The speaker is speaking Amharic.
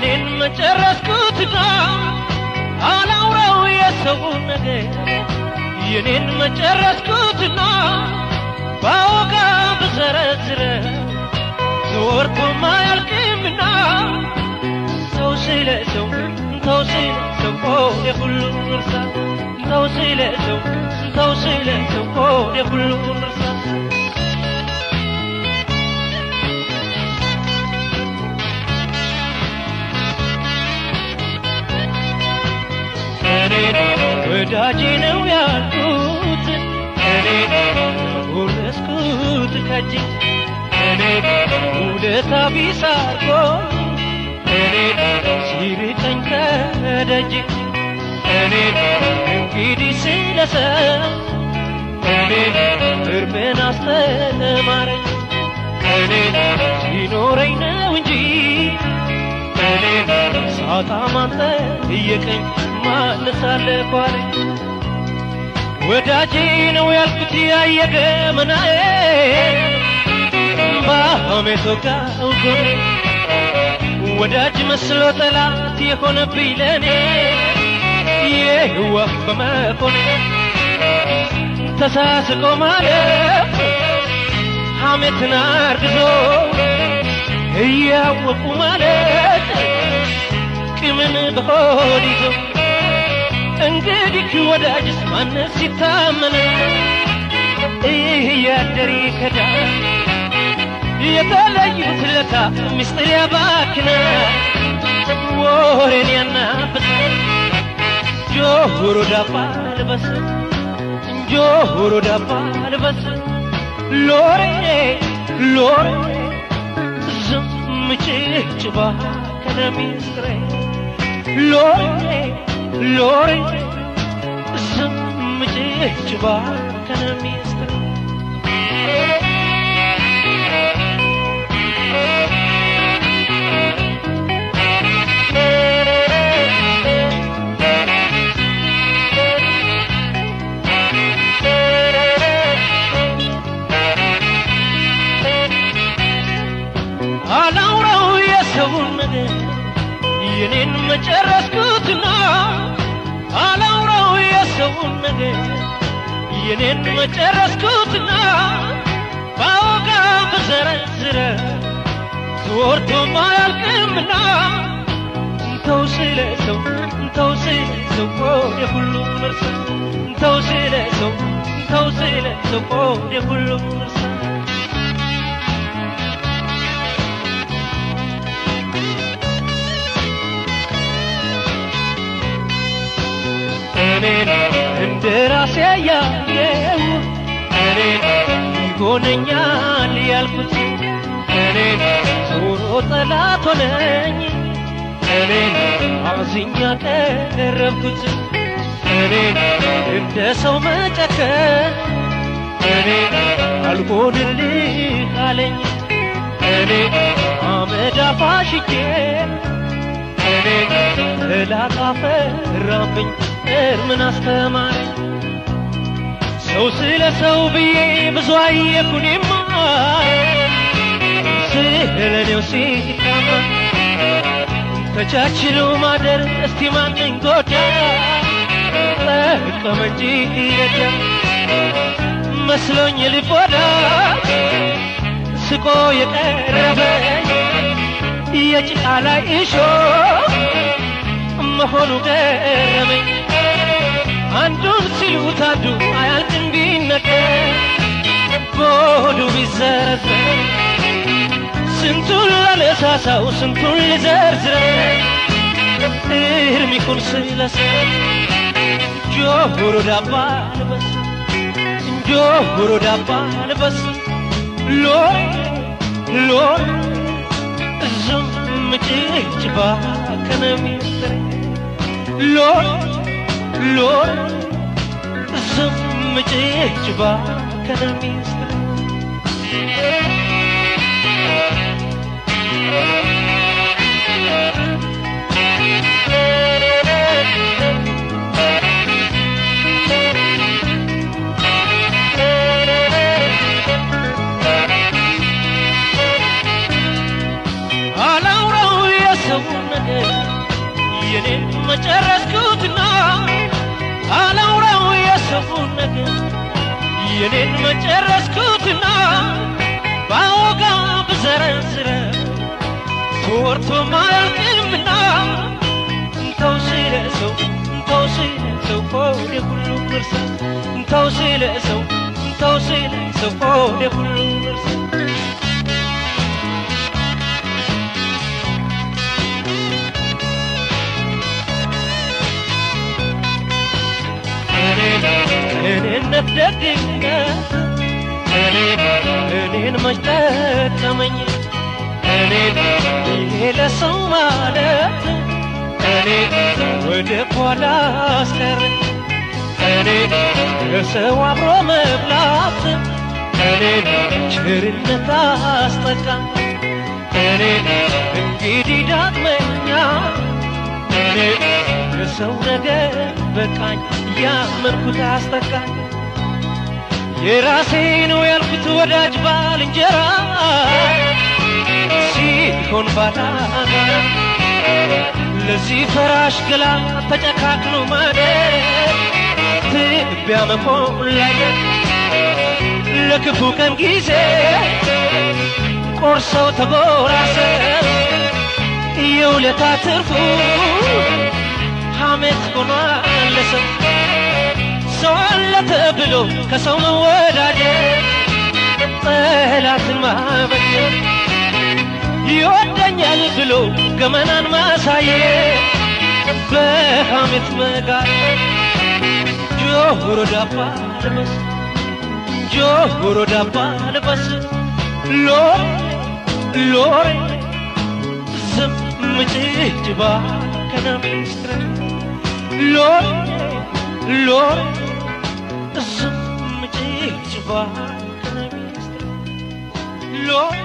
የኔን መጨረስኩትና አላውራው የሰውን ነገር የኔን መጨረስኩትና ባወጋ በዘረዝረ ተወርቶ ማያልቅምና ሰው ስለሰው የሁሉም እርሳ ሰው ስለሰው የሁሉም እርሳ ወዳጄ ነው ያልኩት እኔ ሁለስኩት ከጂ እኔ ውለታ ቢስ አርጎ እኔ ሲርቀኝ ከደጅ እኔ እንግዲህ ስለሰው እኔ እርምን አስተማረኝ እኔ ሲኖረኝ ነው እንጂ እኔ ሳጣ ማን ጠየቀኝ ማነሳለባለ ወዳጄ ነው ያልኩት ያየገመናዬ ባሜቶ ጋውጎ ወዳጅ መስሎ ጠላት የሆነብኝ ለኔ የህዋፍ በመሆኔ ተሳስቆ ማለት ሐሜትን አርግዞ እያወቁ ማለት ቂምን በሆድ ይዞ እንግዲህ ወዳጅስ ማነው ሲታመን እያደር ይከዳ የተለዩት ለታ ምስጢር ያባክና ወሬን ያናፍስ ጆሮ ዳባ ልበስ ሎሬ ዝም ጭጭባ ከነሚስጥሬ ሎሬ ዝም ጭጭባ ከነሚስጥሬ አላውራው የሰውን ነገር የኔን መጨረስኩትና አላውራው የሰውን ነገር የኔን መጨረስኩትና ባወጋ በዘረዝረ ተወርቶ ማያልቅምና ተው ስለሰው የሁሉም እርሳ ተው ስለሰው የሁሉም እርሳ እኔን እንደ ራሴ ያየው እኔን ይሆነኛል ያልኩት እኔን ዞሮ ጠላት ሆነኝ እኔን አዝኛ ቀረብኩት እኔን እንደ ሰው መጨከን እኔን አልሆንልህ አለኝ እኔን አመድ አፋሽቼ እኔን ጠላት አፈራብኝ ምን አስተማረኝ ሰው ስለሰው ብዬ ብዙ አየኩኔማ ስለኔው ሲታማ ተቻችሎ ማደር እስቲ ማንን ጎዳ ጠቀመ እንጂ ይረዳ መስሎኝ ልቦዳ ስቆ የቀረበኝ የጭቃ ላይ እሾ መሆኑ ገረመኝ አንዱን ሲሉት አንዱ አያልቅም ቢነገር በሆዱ ቢዘረዘር ስንቱን ላነሳሳው ስንቱን ልዘርዝረው እርም ይሁን ስለሰው ጆሮ ዳባ ልበስ ሎሬ ዝም ጭጭባ ከነሚስጥሬ ሎሬ ዝም ጭጭባ ከነሚስጥሬ አላውራው የሰውን ነገር መጨረስኩትና አላውራው የሰውን ነገር የኔን መጨረስኩትና ባወጋ ብዘረዝረ ተወርቶ ማያልቅምና እንተው ስለሰው ሆዴ ሁሉ እርሳ እንተው ስለሰው ሆዴ ሁሉ እርሳ እኔነት ደግነት እኔን መች ጠቀመኝ ይሄ ለሰው ማለት ወደ ኋላ አስቀረኝ ለሰው አብሮ መብላት ቸርነት አስጠቃኝ እንግዲህ ዳግመኛ ለሰው ነገር በቃኝ ያመንኩት አስጠቃኝ የራሴ ነው ያልኩት ወዳጅ ባልንጀራ ሲሆን ባላጋራ ለዚህ ፈራሽ ገላ ተጨካክሎ ማደር ትቢያ መሆን ላይ ለክፉ ቀን ጊዜ ቆርሰው ተጎራሰው የውለታ ትርፉ ሐሜት ሆኗል ለሰው ሰው አለ ተብሎ ከሰው መወዳደር ጠላትን ማበጀት ይወደኛል ብሎ ገመናን ማሳየት በሐሜት መጋለጥ ጆሮ ዳባ ልበስ ጆሮ ዳባ ልበስ ሎሬ ዝም ጭጭባ ከነሚስትረ ሎሬ ዝም ጭጭባ ከነሚስትረ ሎሬ